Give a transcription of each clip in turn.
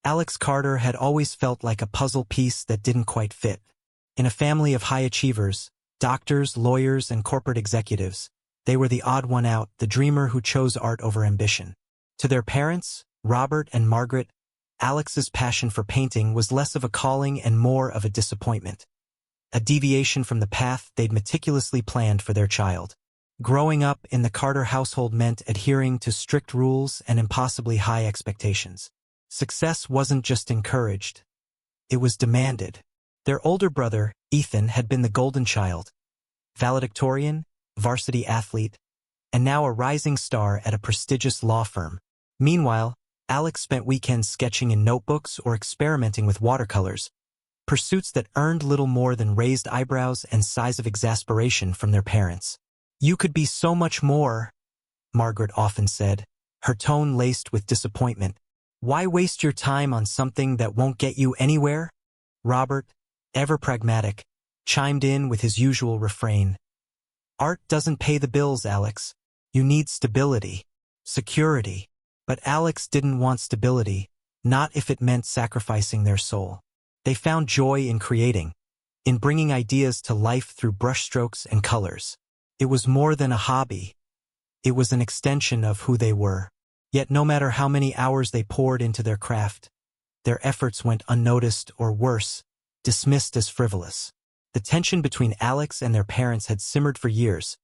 Alex Carter had always felt like a puzzle piece that didn't quite fit. In a family of high achievers, doctors, lawyers, and corporate executives, they were the odd one out, the dreamer who chose art over ambition. To their parents, Robert and Margaret, Alex's passion for painting was less of a calling and more of a disappointment. A deviation from the path they'd meticulously planned for their child. Growing up in the Carter household meant adhering to strict rules and impossibly high expectations. Success wasn't just encouraged. It was demanded. Their older brother, Ethan, had been the golden child. Valedictorian, varsity athlete, and now a rising star at a prestigious law firm. Meanwhile, Alex spent weekends sketching in notebooks or experimenting with watercolors, pursuits that earned little more than raised eyebrows and sighs of exasperation from their parents. "You could be so much more," Margaret often said, her tone laced with disappointment. "Why waste your time on something that won't get you anywhere?" Robert, ever pragmatic, chimed in with his usual refrain. "Art doesn't pay the bills, Alex. You need stability, security." But Alex didn't want stability, not if it meant sacrificing their soul. They found joy in creating, in bringing ideas to life through brushstrokes and colors. It was more than a hobby. It was an extension of who they were. Yet no matter how many hours they poured into their craft, their efforts went unnoticed or worse, dismissed as frivolous. The tension between Alex and their parents had simmered for years,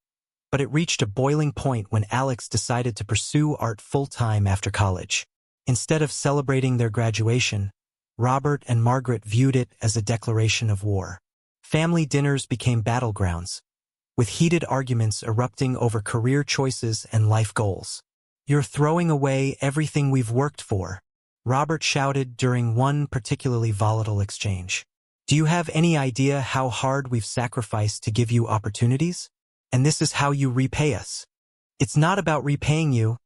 but it reached a boiling point when Alex decided to pursue art full-time after college. Instead of celebrating their graduation, Robert and Margaret viewed it as a declaration of war. Family dinners became battlegrounds, with heated arguments erupting over career choices and life goals. "You're throwing away everything we've worked for," Robert shouted during one particularly volatile exchange. "Do you have any idea how hard we've sacrificed to give you opportunities? And this is how you repay us." "It's not about repaying you,"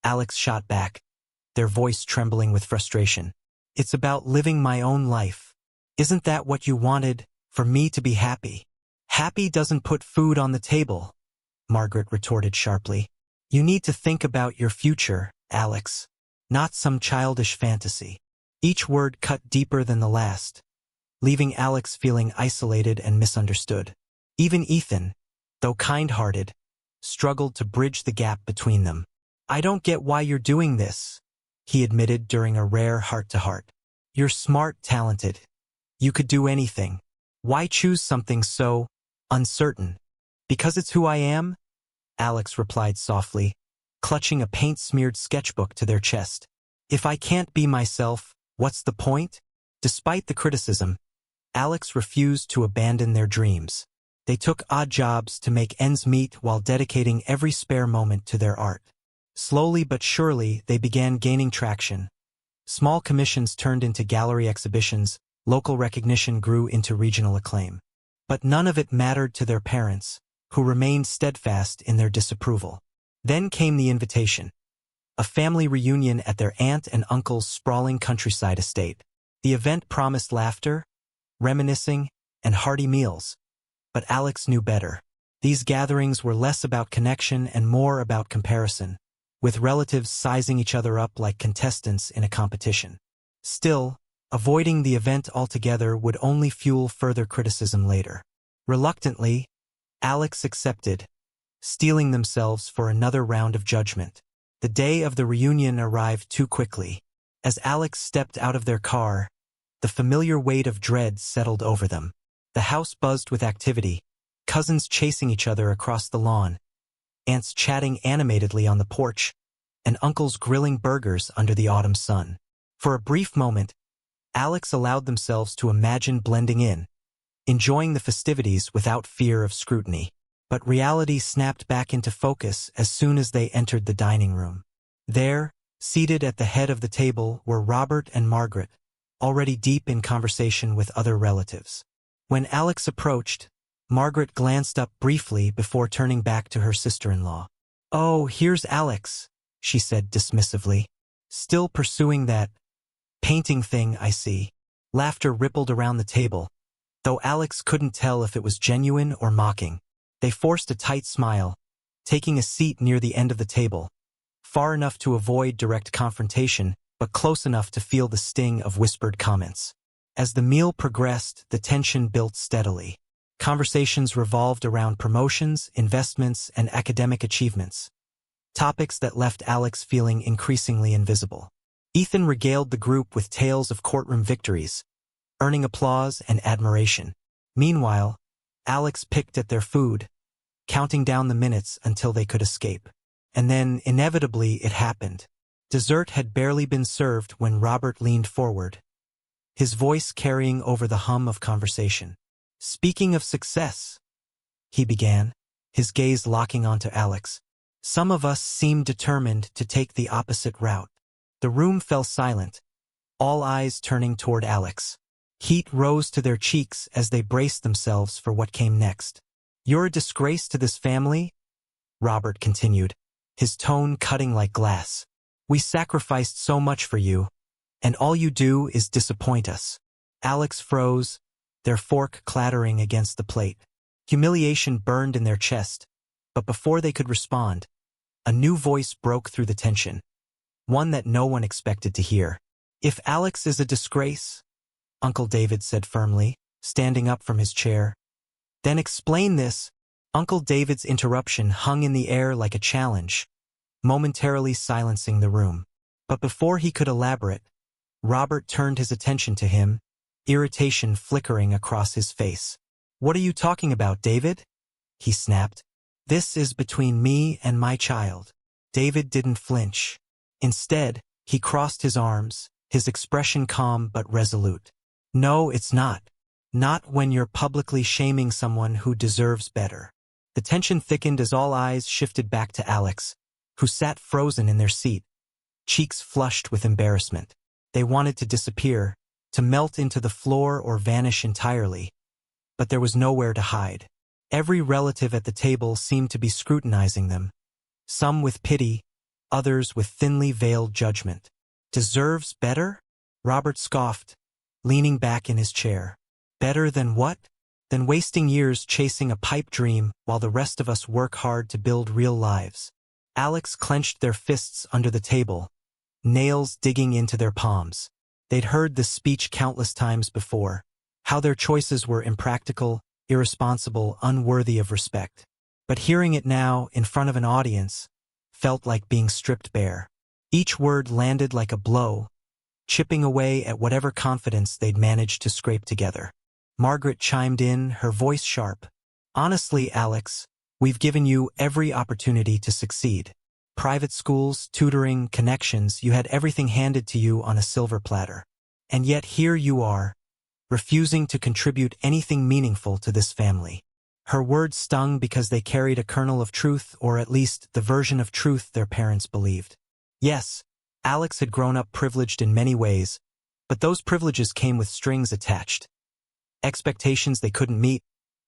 Alex shot back, their voice trembling with frustration. "It's about living my own life. Isn't that what you wanted, for me to be happy?" "Happy doesn't put food on the table," Margaret retorted sharply. "You need to think about your future, Alex, not some childish fantasy." Each word cut deeper than the last, leaving Alex feeling isolated and misunderstood. Even Ethan, though kind-hearted, struggled to bridge the gap between them. "I don't get why you're doing this," he admitted during a rare heart-to-heart. "You're smart, talented. You could do anything. Why choose something so uncertain?" "Because it's who I am," Alex replied softly, clutching a paint-smeared sketchbook to their chest. "If I can't be myself, what's the point?" Despite the criticism, Alex refused to abandon their dreams. They took odd jobs to make ends meet while dedicating every spare moment to their art. Slowly but surely, they began gaining traction. Small commissions turned into gallery exhibitions, local recognition grew into regional acclaim. But none of it mattered to their parents, who remained steadfast in their disapproval. Then came the invitation. A family reunion at their aunt and uncle's sprawling countryside estate. The event promised laughter, reminiscing, and hearty meals. But Alex knew better. These gatherings were less about connection and more about comparison, with relatives sizing each other up like contestants in a competition. Still, avoiding the event altogether would only fuel further criticism later. Reluctantly, Alex accepted, steeling themselves for another round of judgment. The day of the reunion arrived too quickly. As Alex stepped out of their car, the familiar weight of dread settled over them. The house buzzed with activity, cousins chasing each other across the lawn, aunts chatting animatedly on the porch, and uncles grilling burgers under the autumn sun. For a brief moment, Alex allowed themselves to imagine blending in, enjoying the festivities without fear of scrutiny. But reality snapped back into focus as soon as they entered the dining room. There, seated at the head of the table, were Robert and Margaret, already deep in conversation with other relatives. When Alex approached, Margaret glanced up briefly before turning back to her sister-in-law. "Oh, here's Alex," she said dismissively. "Still pursuing that painting thing, I see." Laughter rippled around the table, though Alex couldn't tell if it was genuine or mocking. They forced a tight smile, taking a seat near the end of the table, far enough to avoid direct confrontation, but close enough to feel the sting of whispered comments. As the meal progressed, the tension built steadily. Conversations revolved around promotions, investments, and academic achievements, topics that left Alex feeling increasingly invisible. Ethan regaled the group with tales of courtroom victories, earning applause and admiration. Meanwhile, Alex picked at their food, counting down the minutes until they could escape. And then, inevitably, it happened. Dessert had barely been served when Robert leaned forward, his voice carrying over the hum of conversation. "Speaking of success," he began, his gaze locking onto Alex, "some of us seem determined to take the opposite route." The room fell silent, all eyes turning toward Alex. Heat rose to their cheeks as they braced themselves for what came next. "You're a disgrace to this family," Robert continued, his tone cutting like glass. "We sacrificed so much for you, and all you do is disappoint us." Alex froze, their fork clattering against the plate. Humiliation burned in their chest, but before they could respond, a new voice broke through the tension, one that no one expected to hear. "If Alex is a disgrace," Uncle David said firmly, standing up from his chair, "then explain this." Uncle David's interruption hung in the air like a challenge, momentarily silencing the room. But before he could elaborate, Robert turned his attention to him, irritation flickering across his face. "What are you talking about, David?" he snapped. "This is between me and my child." David didn't flinch. Instead, he crossed his arms, his expression calm but resolute. "No, it's not. Not when you're publicly shaming someone who deserves better." The tension thickened as all eyes shifted back to Alex, who sat frozen in their seat, cheeks flushed with embarrassment. They wanted to disappear, to melt into the floor or vanish entirely, but there was nowhere to hide. Every relative at the table seemed to be scrutinizing them, some with pity, others with thinly veiled judgment. "Deserves better?" Robert scoffed, leaning back in his chair. "Better than what?" "Than wasting years chasing a pipe dream while the rest of us work hard to build real lives." Alex clenched their fists under the table, nails digging into their palms. They'd heard this speech countless times before, how their choices were impractical, irresponsible, unworthy of respect. But hearing it now, in front of an audience, felt like being stripped bare. Each word landed like a blow, chipping away at whatever confidence they'd managed to scrape together. Margaret chimed in, her voice sharp. "Honestly, Alex, we've given you every opportunity to succeed. Private schools, tutoring, connections, you had everything handed to you on a silver platter. And yet here you are, refusing to contribute anything meaningful to this family." Her words stung because they carried a kernel of truth, or at least the version of truth their parents believed. Yes, Alex had grown up privileged in many ways, but those privileges came with strings attached. Expectations they couldn't meet,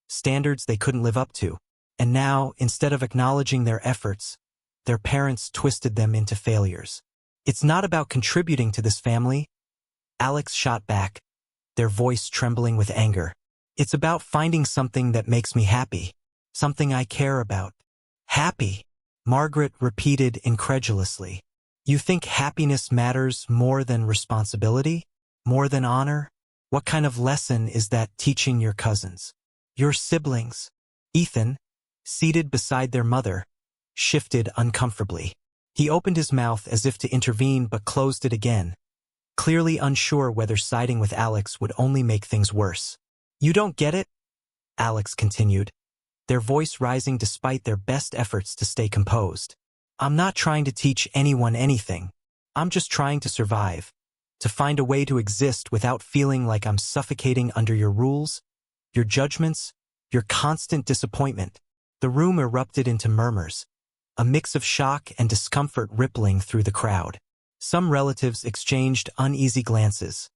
standards they couldn't live up to. And now, instead of acknowledging their efforts, their parents twisted them into failures. "It's not about contributing to this family," Alex shot back, their voice trembling with anger. "It's about finding something that makes me happy, something I care about." "Happy?" Margaret repeated incredulously. "You think happiness matters more than responsibility? More than honor? What kind of lesson is that teaching your cousins? Your siblings?" Ethan, seated beside their mother, shifted uncomfortably. He opened his mouth as if to intervene but closed it again, clearly unsure whether siding with Alex would only make things worse. "You don't get it?" Alex continued, their voice rising despite their best efforts to stay composed. "I'm not trying to teach anyone anything. I'm just trying to survive, to find a way to exist without feeling like I'm suffocating under your rules, your judgments, your constant disappointment." The room erupted into murmurs, a mix of shock and discomfort rippling through the crowd. Some relatives exchanged uneasy glances.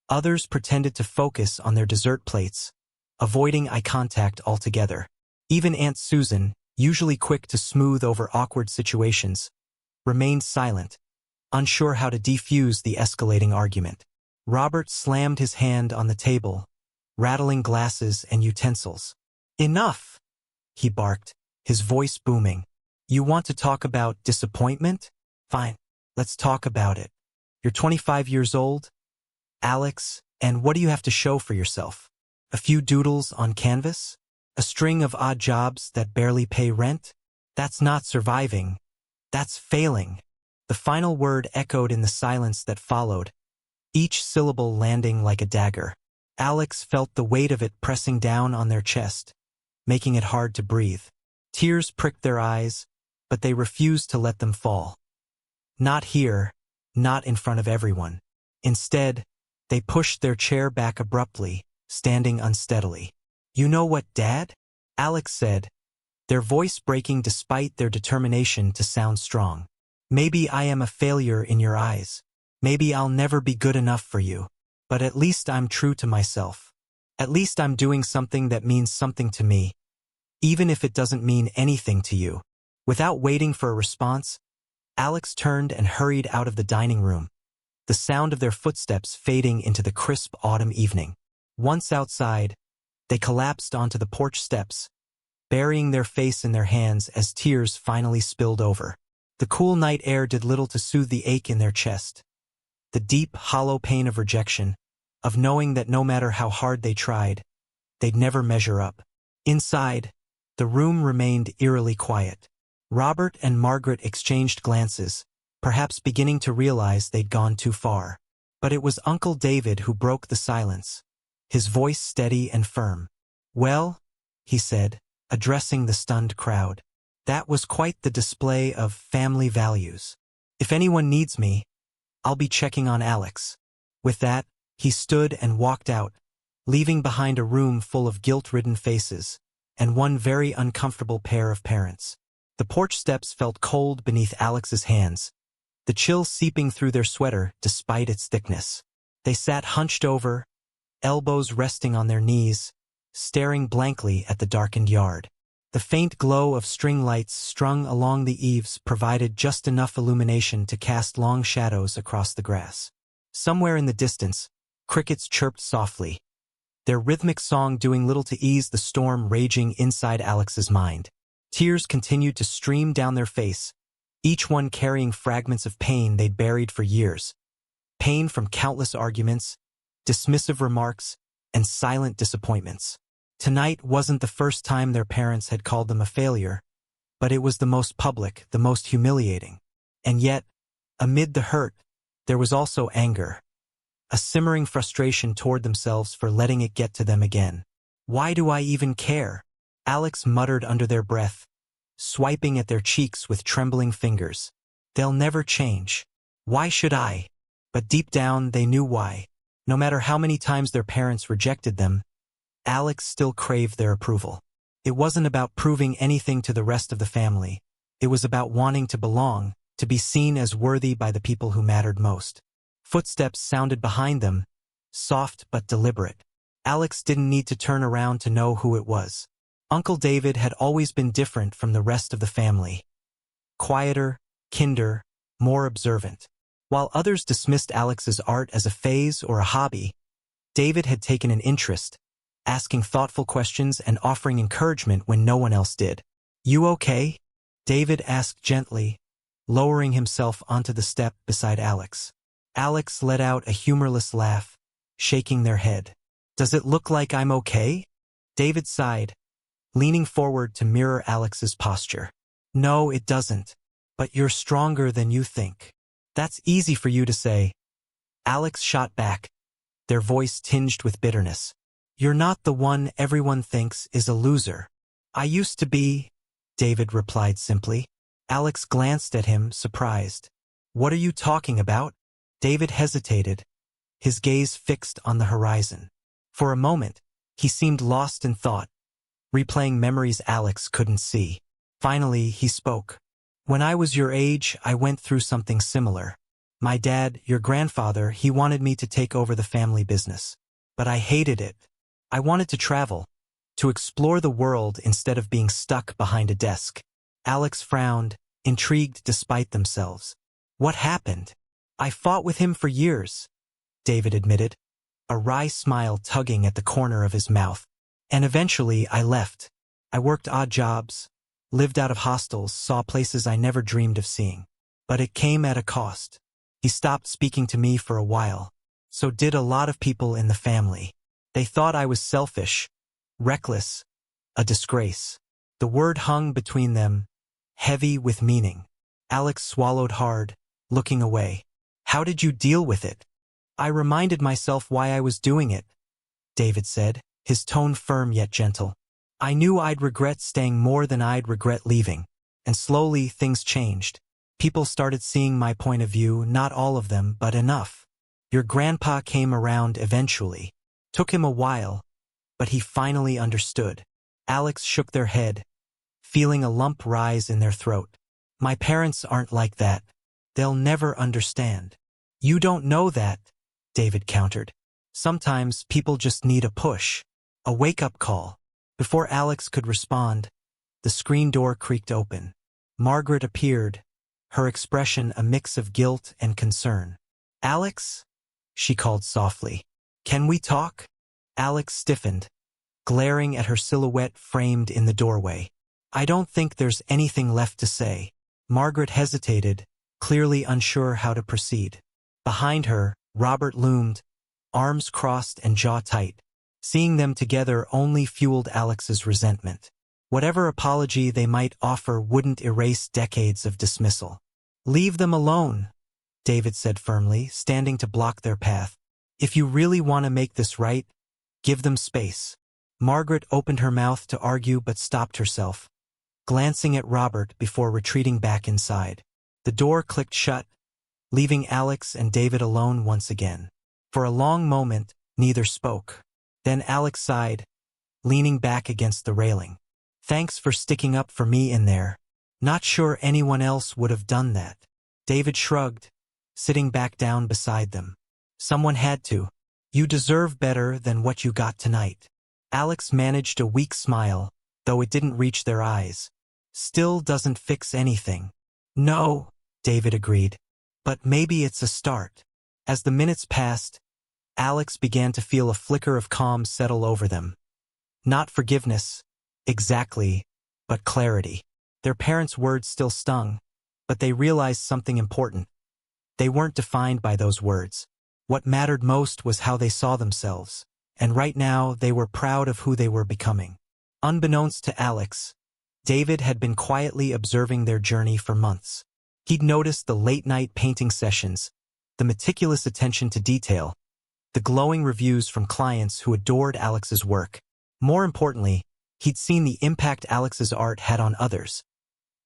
Others pretended to focus on their dessert plates, avoiding eye contact altogether. Even Aunt Susan, usually quick to smooth over awkward situations, remained silent, unsure how to defuse the escalating argument. Robert slammed his hand on the table, rattling glasses and utensils. "Enough!" he barked, his voice booming. "You want to talk about disappointment? Fine, let's talk about it. You're 25 years old, Alex, and what do you have to show for yourself? A few doodles on canvas? A string of odd jobs that barely pay rent? That's not surviving. That's failing. The final word echoed in the silence that followed, each syllable landing like a dagger. Alex felt the weight of it pressing down on their chest, making it hard to breathe. Tears pricked their eyes, but they refused to let them fall. Not here, not in front of everyone. Instead, they pushed their chair back abruptly, standing unsteadily. "You know what, Dad?" Alex said, their voice breaking despite their determination to sound strong. "Maybe I am a failure in your eyes. Maybe I'll never be good enough for you. But at least I'm true to myself. At least I'm doing something that means something to me, even if it doesn't mean anything to you." Without waiting for a response, Alex turned and hurried out of the dining room, the sound of their footsteps fading into the crisp autumn evening. Once outside, they collapsed onto the porch steps, burying their face in their hands as tears finally spilled over. The cool night air did little to soothe the ache in their chest, the deep, hollow pain of rejection, of knowing that no matter how hard they tried, they'd never measure up. Inside, the room remained eerily quiet. Robert and Margaret exchanged glances, perhaps beginning to realize they'd gone too far. But it was Uncle David who broke the silence, his voice steady and firm. "Well," he said, addressing the stunned crowd, "that was quite the display of family values. If anyone needs me, I'll be checking on Alex." With that, he stood and walked out, leaving behind a room full of guilt-ridden faces and one very uncomfortable pair of parents. The porch steps felt cold beneath Alex's hands, the chill seeping through their sweater despite its thickness. They sat hunched over, elbows resting on their knees, staring blankly at the darkened yard. The faint glow of string lights strung along the eaves provided just enough illumination to cast long shadows across the grass. Somewhere in the distance, crickets chirped softly, their rhythmic song doing little to ease the storm raging inside Alex's mind. Tears continued to stream down their face, each one carrying fragments of pain they'd buried for years. Pain from countless arguments, dismissive remarks, and silent disappointments. Tonight wasn't the first time their parents had called them a failure, but it was the most public, the most humiliating. And yet, amid the hurt, there was also anger, a simmering frustration toward themselves for letting it get to them again. "Why do I even care?" Alex muttered under their breath, swiping at their cheeks with trembling fingers. "They'll never change. Why should I?" But deep down, they knew why. No matter how many times their parents rejected them, Alex still craved their approval. It wasn't about proving anything to the rest of the family. It was about wanting to belong, to be seen as worthy by the people who mattered most. Footsteps sounded behind them, soft but deliberate. Alex didn't need to turn around to know who it was. Uncle David had always been different from the rest of the family. Quieter, kinder, more observant. While others dismissed Alex's art as a phase or a hobby, David had taken an interest, asking thoughtful questions and offering encouragement when no one else did. "You okay?" David asked gently, lowering himself onto the step beside Alex. Alex let out a humorless laugh, shaking their head. "Does it look like I'm okay?" David sighed, leaning forward to mirror Alex's posture. "No, it doesn't. But you're stronger than you think." "That's easy for you to say." Alex shot back, their voice tinged with bitterness. "You're not the one everyone thinks is a loser." "I used to be," David replied simply. Alex glanced at him, surprised. "What are you talking about?" David hesitated, his gaze fixed on the horizon. For a moment, he seemed lost in thought, replaying memories Alex couldn't see. Finally, he spoke. "When I was your age, I went through something similar. My dad, your grandfather, he wanted me to take over the family business. But I hated it. I wanted to travel, to explore the world instead of being stuck behind a desk." Alex frowned, intrigued despite themselves. "What happened?" "I fought with him for years," David admitted, a wry smile tugging at the corner of his mouth. "And eventually I left. I worked odd jobs, lived out of hostels, saw places I never dreamed of seeing. But it came at a cost. He stopped speaking to me for a while. So did a lot of people in the family. They thought I was selfish, reckless, a disgrace. The word hung between them, heavy with meaning. Alex swallowed hard, looking away. How did you deal with it? I reminded myself why I was doing it, David said, his tone firm yet gentle. I knew I'd regret staying more than I'd regret leaving. And slowly things changed. People started seeing my point of view, not all of them, but enough. Your grandpa came around eventually. Took him a while, but he finally understood. Alex shook their head, feeling a lump rise in their throat. My parents aren't like that. They'll never understand. You don't know that, David countered. Sometimes people just need a push, a wake-up call. Before Alex could respond, the screen door creaked open. Margaret appeared, her expression a mix of guilt and concern. Alex? She called softly. Can we talk? Alex stiffened, glaring at her silhouette framed in the doorway. I don't think there's anything left to say. Margaret hesitated, clearly unsure how to proceed. Behind her, Robert loomed, arms crossed and jaw tight. Seeing them together only fueled Alex's resentment. Whatever apology they might offer wouldn't erase decades of dismissal. Leave them alone, David said firmly, standing to block their path. If you really want to make this right, give them space. Margaret opened her mouth to argue but stopped herself, glancing at Robert before retreating back inside. The door clicked shut, leaving Alex and David alone once again. For a long moment, neither spoke. Then Alex sighed, leaning back against the railing. Thanks for sticking up for me in there. Not sure anyone else would have done that. David shrugged, sitting back down beside them. Someone had to. You deserve better than what you got tonight. Alex managed a weak smile, though it didn't reach their eyes. Still doesn't fix anything. No, David agreed. But maybe it's a start. As the minutes passed, Alex began to feel a flicker of calm settle over them. Not forgiveness, exactly, but clarity. Their parents' words still stung, but they realized something important. They weren't defined by those words. What mattered most was how they saw themselves, and right now they were proud of who they were becoming. Unbeknownst to Alex, David had been quietly observing their journey for months. He'd noticed the late-night painting sessions, the meticulous attention to detail, the glowing reviews from clients who adored Alex's work. More importantly, he'd seen the impact Alex's art had on others,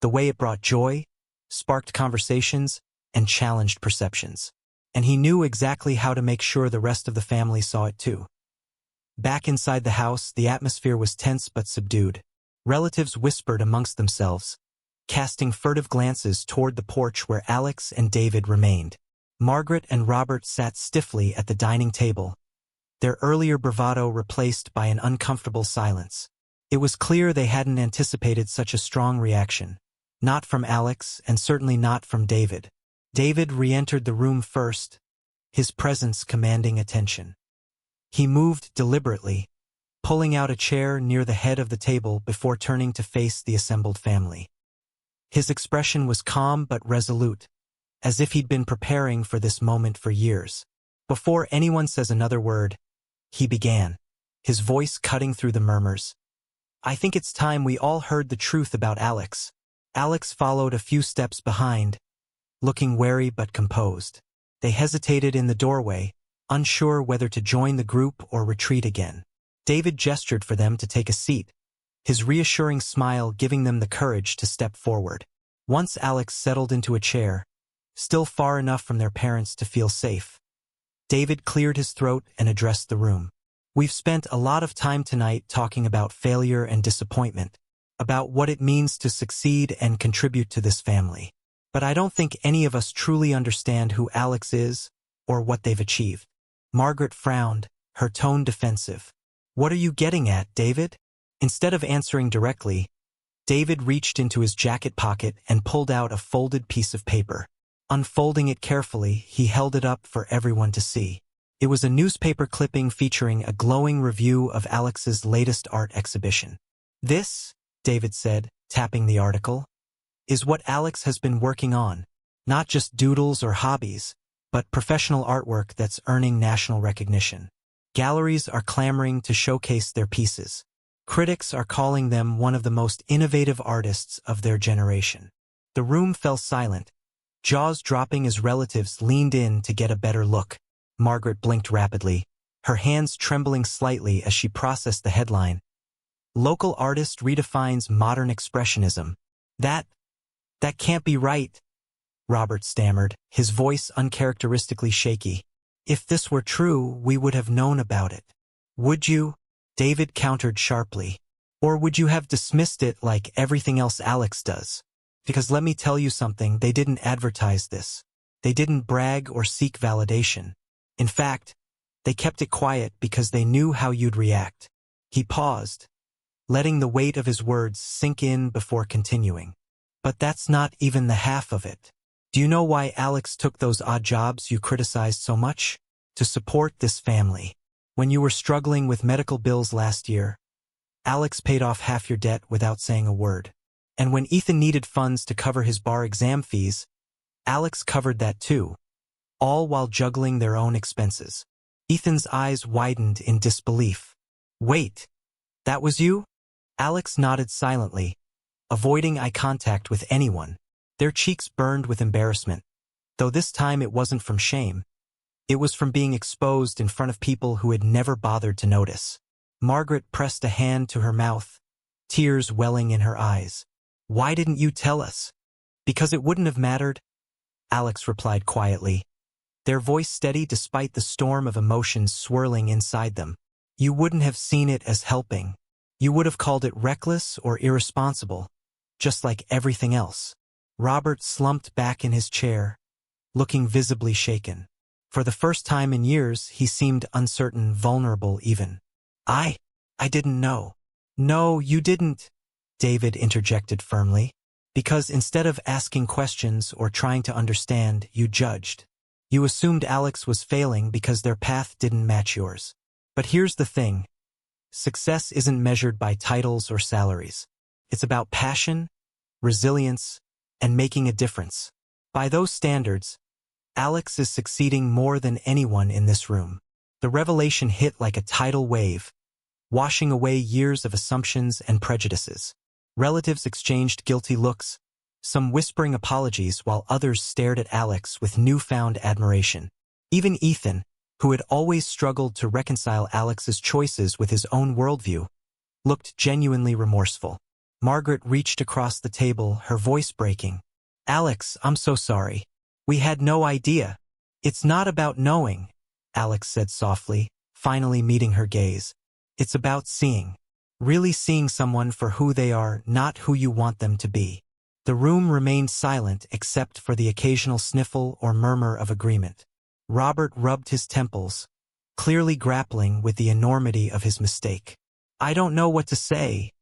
the way it brought joy, sparked conversations, and challenged perceptions. And he knew exactly how to make sure the rest of the family saw it too. Back inside the house, the atmosphere was tense but subdued. Relatives whispered amongst themselves, casting furtive glances toward the porch where Alex and David remained. Margaret and Robert sat stiffly at the dining table, their earlier bravado replaced by an uncomfortable silence. It was clear they hadn't anticipated such a strong reaction. Not from Alex, and certainly not from David. David re-entered the room first, his presence commanding attention. He moved deliberately, pulling out a chair near the head of the table before turning to face the assembled family. His expression was calm but resolute, as if he'd been preparing for this moment for years. Before anyone says another word, he began, his voice cutting through the murmurs. I think it's time we all heard the truth about Alex. Alex followed a few steps behind, looking wary but composed. They hesitated in the doorway, unsure whether to join the group or retreat again. David gestured for them to take a seat, his reassuring smile giving them the courage to step forward. Once Alex settled into a chair, still far enough from their parents to feel safe, David cleared his throat and addressed the room. We've spent a lot of time tonight talking about failure and disappointment, about what it means to succeed and contribute to this family. But I don't think any of us truly understand who Alex is or what they've achieved. Margaret frowned, her tone defensive. What are you getting at, David? Instead of answering directly, David reached into his jacket pocket and pulled out a folded piece of paper. Unfolding it carefully, he held it up for everyone to see. It was a newspaper clipping featuring a glowing review of Alex's latest art exhibition. This, David said, tapping the article, is what Alex has been working on. Not just doodles or hobbies, but professional artwork that's earning national recognition. Galleries are clamoring to showcase their pieces. Critics are calling them one of the most innovative artists of their generation. The room fell silent, jaws dropping as relatives leaned in to get a better look. Margaret blinked rapidly, her hands trembling slightly as she processed the headline. Local artist redefines modern expressionism. That can't be right, Robert stammered, his voice uncharacteristically shaky. If this were true, we would have known about it. Would you? David countered sharply. Or would you have dismissed it like everything else Alex does? Because let me tell you something, they didn't advertise this. They didn't brag or seek validation. In fact, they kept it quiet because they knew how you'd react. He paused, letting the weight of his words sink in before continuing. But that's not even the half of it. Do you know why Alex took those odd jobs you criticized so much? To support this family. When you were struggling with medical bills last year, Alex paid off half your debt without saying a word. And when Ethan needed funds to cover his bar exam fees, Alex covered that too, all while juggling their own expenses. Ethan's eyes widened in disbelief. Wait, that was you? Alex nodded silently, avoiding eye contact with anyone. Their cheeks burned with embarrassment, though this time it wasn't from shame. It was from being exposed in front of people who had never bothered to notice. Margaret pressed a hand to her mouth, tears welling in her eyes. Why didn't you tell us? Because it wouldn't have mattered, Alex replied quietly, their voice steady despite the storm of emotions swirling inside them. You wouldn't have seen it as helping. You would have called it reckless or irresponsible, just like everything else. Robert slumped back in his chair, looking visibly shaken. For the first time in years, he seemed uncertain, vulnerable even. I didn't know. No, you didn't, David interjected firmly. Because instead of asking questions or trying to understand, you judged. You assumed Alex was failing because their path didn't match yours. But here's the thing. Success isn't measured by titles or salaries. It's about passion, resilience, and making a difference. By those standards, Alex is succeeding more than anyone in this room. The revelation hit like a tidal wave, washing away years of assumptions and prejudices. Relatives exchanged guilty looks, some whispering apologies while others stared at Alex with newfound admiration. Even Ethan, who had always struggled to reconcile Alex's choices with his own worldview, looked genuinely remorseful. Margaret reached across the table, her voice breaking. Alex, I'm so sorry. We had no idea. It's not about knowing, Alex said softly, finally meeting her gaze. It's about seeing. Really seeing someone for who they are, not who you want them to be. The room remained silent except for the occasional sniffle or murmur of agreement. Robert rubbed his temples, clearly grappling with the enormity of his mistake. I don't know what to say,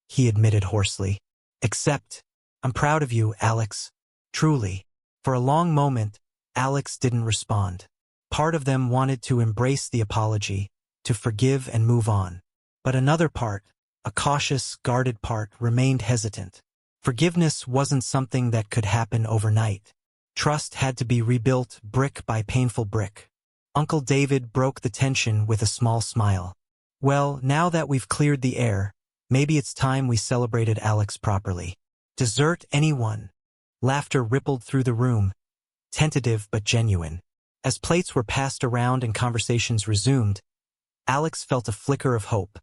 he admitted hoarsely. Except, I'm proud of you, Alex. Truly. For a long moment, Alex didn't respond. Part of them wanted to embrace the apology, to forgive and move on. But another part, a cautious, guarded part, remained hesitant. Forgiveness wasn't something that could happen overnight. Trust had to be rebuilt brick by painful brick. Uncle David broke the tension with a small smile. Well, now that we've cleared the air, maybe it's time we celebrated Alex properly. Dessert, anyone? Laughter rippled through the room, tentative but genuine. As plates were passed around and conversations resumed, Alex felt a flicker of hope.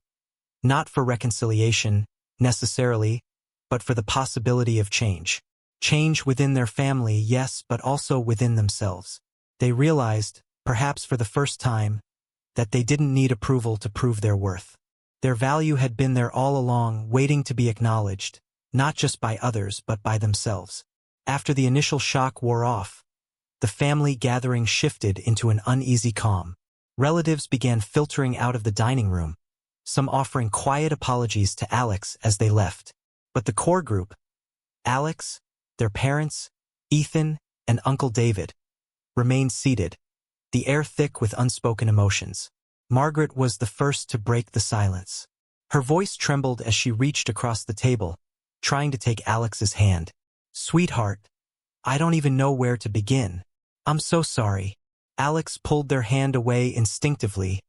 Not for reconciliation, necessarily, but for the possibility of change. Change within their family, yes, but also within themselves. They realized, perhaps for the first time, that they didn't need approval to prove their worth. Their value had been there all along, waiting to be acknowledged, not just by others but by themselves. After the initial shock wore off, the family gathering shifted into an uneasy calm. Relatives began filtering out of the dining room, some offering quiet apologies to Alex as they left. But the core group, Alex, their parents, Ethan, and Uncle David, remained seated, the air thick with unspoken emotions. Margaret was the first to break the silence. Her voice trembled as she reached across the table, trying to take Alex's hand. Sweetheart, I don't even know where to begin. I'm so sorry. Alex pulled their hand away instinctively,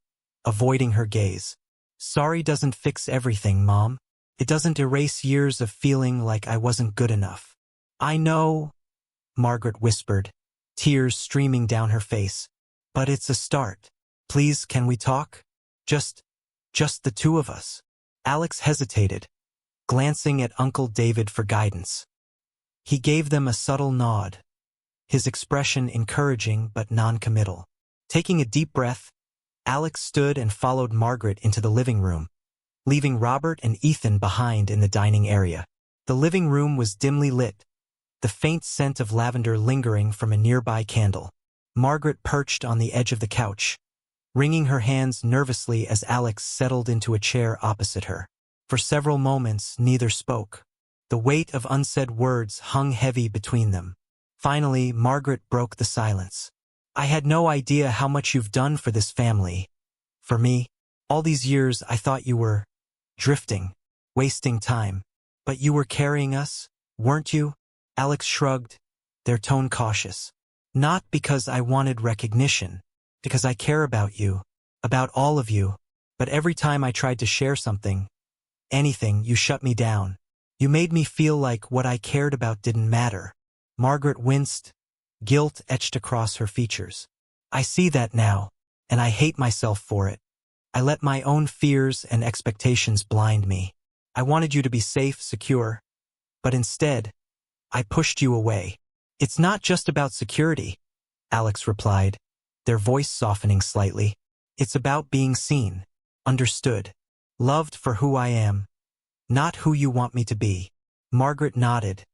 avoiding her gaze. Sorry doesn't fix everything, Mom. It doesn't erase years of feeling like I wasn't good enough. I know, Margaret whispered, tears streaming down her face. But it's a start. Please, can we talk? Just the two of us. Alex hesitated, glancing at Uncle David for guidance. He gave them a subtle nod, his expression encouraging but non-committal. Taking a deep breath, Alex stood and followed Margaret into the living room, leaving Robert and Ethan behind in the dining area. The living room was dimly lit, the faint scent of lavender lingering from a nearby candle. Margaret perched on the edge of the couch, wringing her hands nervously as Alex settled into a chair opposite her. For several moments, neither spoke. The weight of unsaid words hung heavy between them. Finally, Margaret broke the silence. I had no idea how much you've done for this family. For me, all these years I thought you were drifting, wasting time. But you were carrying us, weren't you? Alex shrugged, their tone cautious. Not because I wanted recognition, because I care about you, about all of you. But every time I tried to share something, anything, you shut me down. You made me feel like what I cared about didn't matter. Margaret winced, guilt etched across her features. I see that now, and I hate myself for it. I let my own fears and expectations blind me. I wanted you to be safe, secure, but instead, I pushed you away. It's not just about security, Alex replied, their voice softening slightly. It's about being seen, understood, loved for who I am, not who you want me to be. Margaret nodded,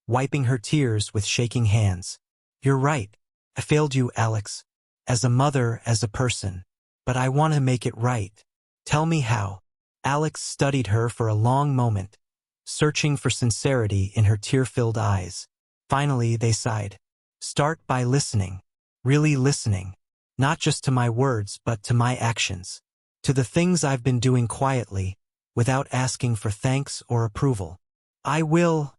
wiping her tears with shaking hands. You're right. I failed you, Alex, as a mother, as a person. But I want to make it right. Tell me how. Alex studied her for a long moment, searching for sincerity in her tear-filled eyes. Finally, they sighed. Start by listening. Really listening. Not just to my words, but to my actions. To the things I've been doing quietly, without asking for thanks or approval. I will,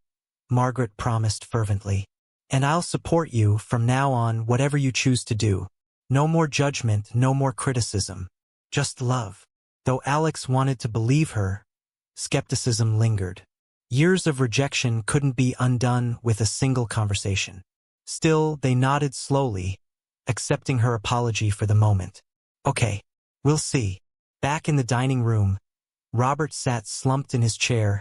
Margaret promised fervently. And I'll support you from now on, whatever you choose to do. No more judgment, no more criticism. Just love. Though Alex wanted to believe her, skepticism lingered. Years of rejection couldn't be undone with a single conversation. Still, they nodded slowly, accepting her apology for the moment. Okay, we'll see. Back in the dining room, Robert sat slumped in his chair,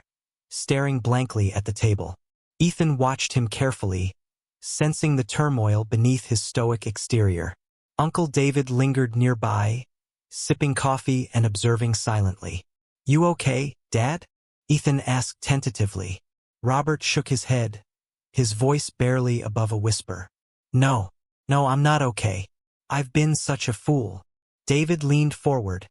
staring blankly at the table. Ethan watched him carefully, sensing the turmoil beneath his stoic exterior. Uncle David lingered nearby, sipping coffee and observing silently. You okay, Dad? Ethan asked tentatively. Robert shook his head, his voice barely above a whisper. No, I'm not okay. I've been such a fool. David leaned forward,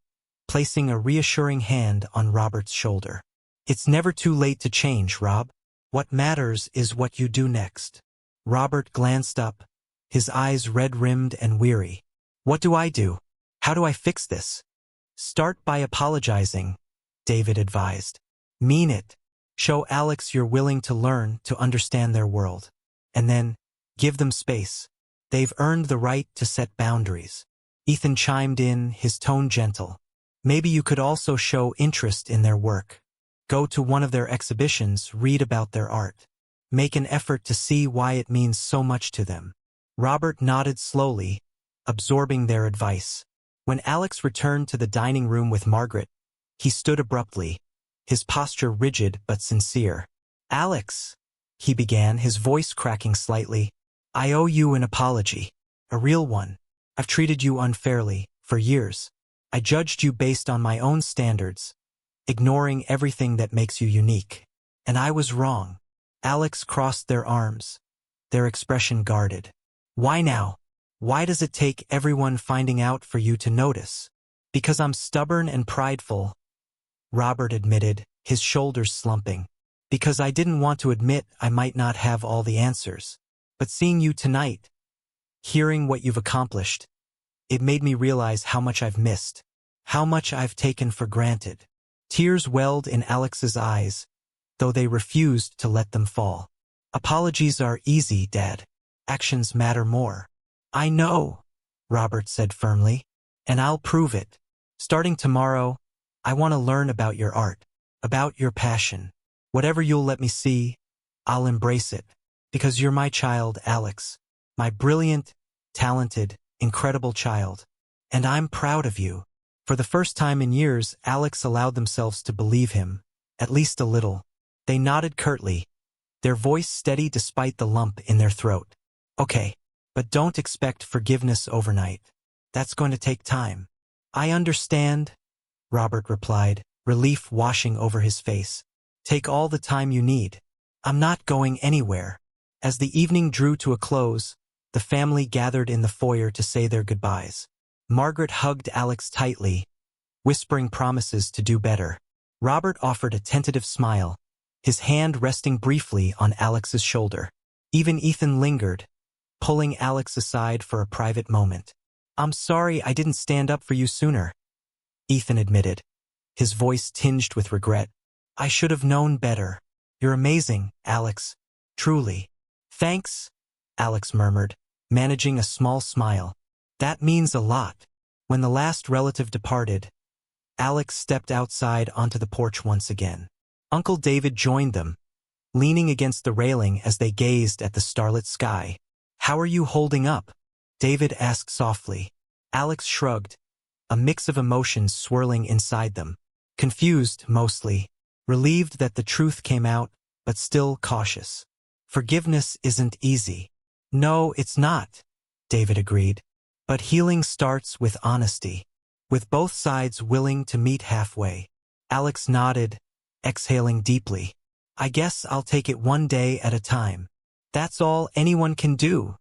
placing a reassuring hand on Robert's shoulder. It's never too late to change, Rob. What matters is what you do next. Robert glanced up, his eyes red-rimmed and weary. What do I do? How do I fix this? Start by apologizing, David advised. Mean it. Show Alex you're willing to learn, to understand their world. And then, give them space. They've earned the right to set boundaries. Ethan chimed in, his tone gentle. Maybe you could also show interest in their work. Go to one of their exhibitions, read about their art. Make an effort to see why it means so much to them. Robert nodded slowly, absorbing their advice. When Alex returned to the dining room with Margaret, he stood abruptly, his posture rigid but sincere. Alex, he began, his voice cracking slightly, I owe you an apology. A real one. I've treated you unfairly, for years. I judged you based on my own standards, ignoring everything that makes you unique. And I was wrong. Alex crossed their arms, their expression guarded. Why now? Why does it take everyone finding out for you to notice? Because I'm stubborn and prideful, Robert admitted, his shoulders slumping. Because I didn't want to admit I might not have all the answers. But seeing you tonight, hearing what you've accomplished, it made me realize how much I've missed, how much I've taken for granted. Tears welled in Alex's eyes, though they refused to let them fall. Apologies are easy, Dad. Actions matter more. I know, Robert said firmly. And I'll prove it. Starting tomorrow, I want to learn about your art, about your passion. Whatever you'll let me see, I'll embrace it. Because you're my child, Alex. My brilliant, talented, incredible child. And I'm proud of you. For the first time in years, Alex allowed themselves to believe him, at least a little. They nodded curtly, their voice steady despite the lump in their throat. Okay, but don't expect forgiveness overnight. That's going to take time. I understand, Robert replied, relief washing over his face. Take all the time you need. I'm not going anywhere. As the evening drew to a close, the family gathered in the foyer to say their goodbyes. Margaret hugged Alex tightly, whispering promises to do better. Robert offered a tentative smile, his hand resting briefly on Alex's shoulder. Even Ethan lingered, pulling Alex aside for a private moment. I'm sorry I didn't stand up for you sooner, Ethan admitted, his voice tinged with regret. I should have known better. You're amazing, Alex. Truly. Thanks, Alex murmured, managing a small smile. That means a lot. When the last relative departed, Alex stepped outside onto the porch once again. Uncle David joined them, leaning against the railing as they gazed at the starlit sky. How are you holding up? David asked softly. Alex shrugged, a mix of emotions swirling inside them. Confused, mostly. Relieved that the truth came out, but still cautious. Forgiveness isn't easy. No, it's not, David agreed. But healing starts with honesty, with both sides willing to meet halfway. Alex nodded, exhaling deeply. I guess I'll take it one day at a time. That's all anyone can do,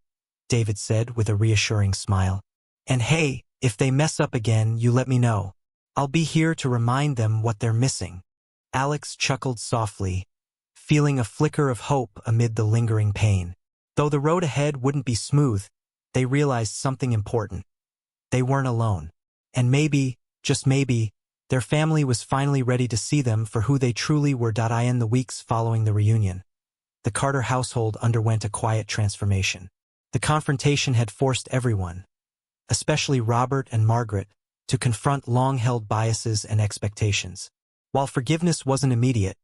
David said with a reassuring smile. And hey, if they mess up again, you let me know. I'll be here to remind them what they're missing. Alex chuckled softly, feeling a flicker of hope amid the lingering pain. Though the road ahead wouldn't be smooth, they realized something important. They weren't alone. And maybe, just maybe, their family was finally ready to see them for who they truly were. In the weeks following the reunion, the Carter household underwent a quiet transformation. The confrontation had forced everyone, especially Robert and Margaret, to confront long-held biases and expectations. While forgiveness wasn't immediate,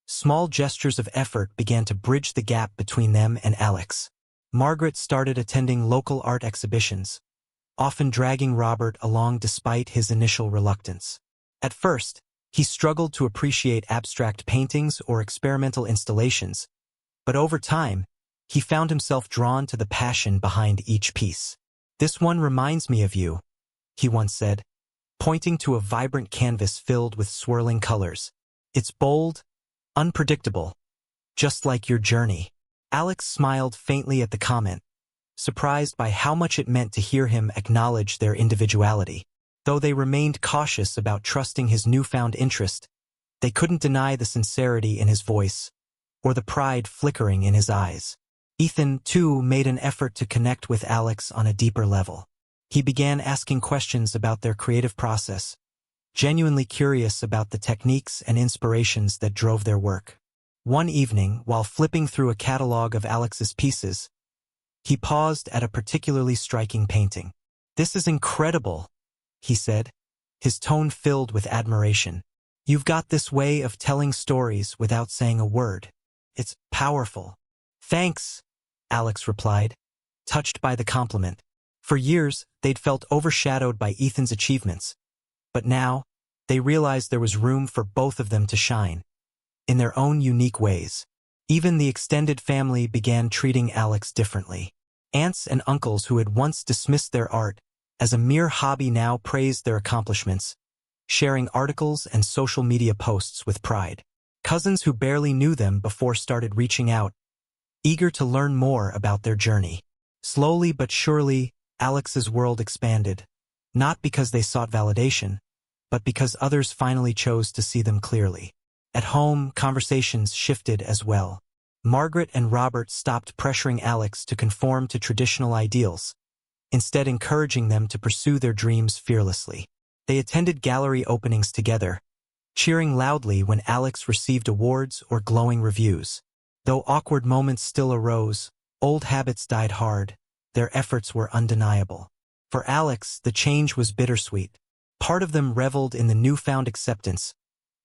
small gestures of effort began to bridge the gap between them and Alex. Margaret started attending local art exhibitions, often dragging Robert along despite his initial reluctance. At first, he struggled to appreciate abstract paintings or experimental installations, but over time, he found himself drawn to the passion behind each piece. This one reminds me of you, he once said, pointing to a vibrant canvas filled with swirling colors. It's bold, unpredictable, just like your journey. Alex smiled faintly at the comment, surprised by how much it meant to hear him acknowledge their individuality. Though they remained cautious about trusting his newfound interest, they couldn't deny the sincerity in his voice, or the pride flickering in his eyes. Ethan, too, made an effort to connect with Alex on a deeper level. He began asking questions about their creative process, genuinely curious about the techniques and inspirations that drove their work. One evening, while flipping through a catalog of Alex's pieces, he paused at a particularly striking painting. "This is incredible," he said, his tone filled with admiration. "You've got this way of telling stories without saying a word. It's powerful." "Thanks," Alex replied, touched by the compliment. For years, they'd felt overshadowed by Ethan's achievements, but now, they realized there was room for both of them to shine, in their own unique ways. Even the extended family began treating Alex differently. Aunts and uncles who had once dismissed their art as a mere hobby now praised their accomplishments, sharing articles and social media posts with pride. Cousins who barely knew them before started reaching out, eager to learn more about their journey. Slowly but surely, Alex's world expanded, not because they sought validation, but because others finally chose to see them clearly. At home, conversations shifted as well. Margaret and Robert stopped pressuring Alex to conform to traditional ideals, instead encouraging them to pursue their dreams fearlessly. They attended gallery openings together, cheering loudly when Alex received awards or glowing reviews. Though awkward moments still arose, old habits died hard, their efforts were undeniable. For Alex, the change was bittersweet. Part of them reveled in the newfound acceptance,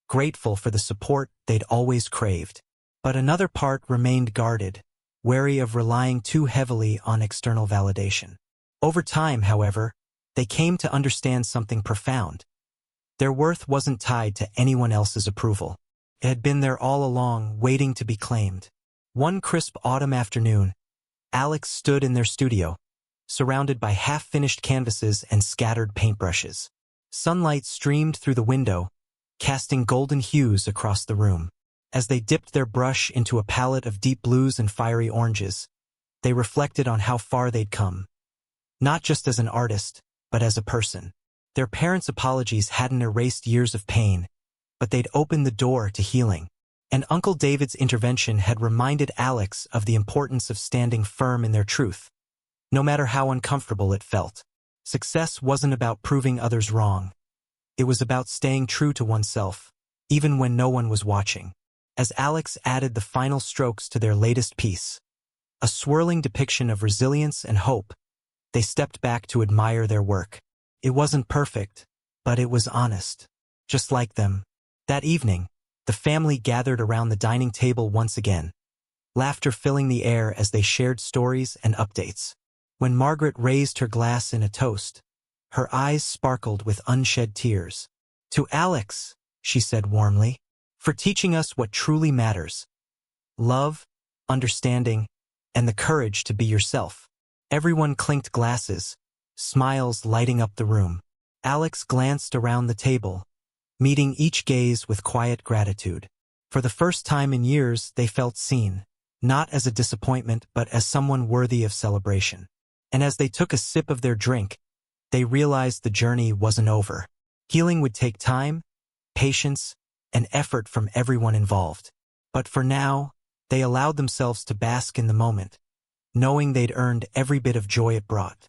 grateful for the support they'd always craved. But another part remained guarded, wary of relying too heavily on external validation. Over time, however, they came to understand something profound. Their worth wasn't tied to anyone else's approval. It had been there all along, waiting to be claimed. One crisp autumn afternoon, Alex stood in their studio, surrounded by half-finished canvases and scattered paintbrushes. Sunlight streamed through the window, casting golden hues across the room. As they dipped their brush into a palette of deep blues and fiery oranges, they reflected on how far they'd come. Not just as an artist, but as a person. Their parents' apologies hadn't erased years of pain, but they'd opened the door to healing. And Uncle David's intervention had reminded Alex of the importance of standing firm in their truth, no matter how uncomfortable it felt. Success wasn't about proving others wrong. It was about staying true to oneself, even when no one was watching. As Alex added the final strokes to their latest piece, a swirling depiction of resilience and hope, they stepped back to admire their work. It wasn't perfect, but it was honest. Just like them. That evening, the family gathered around the dining table once again, laughter filling the air as they shared stories and updates. When Margaret raised her glass in a toast, her eyes sparkled with unshed tears. "To Alex," she said warmly, "for teaching us what truly matters. Love, understanding, and the courage to be yourself." Everyone clinked glasses, smiles lighting up the room. Alex glanced around the table, meeting each gaze with quiet gratitude. For the first time in years, they felt seen, not as a disappointment but as someone worthy of celebration. And as they took a sip of their drink, they realized the journey wasn't over. Healing would take time, patience, and effort from everyone involved. But for now, they allowed themselves to bask in the moment, knowing they'd earned every bit of joy it brought.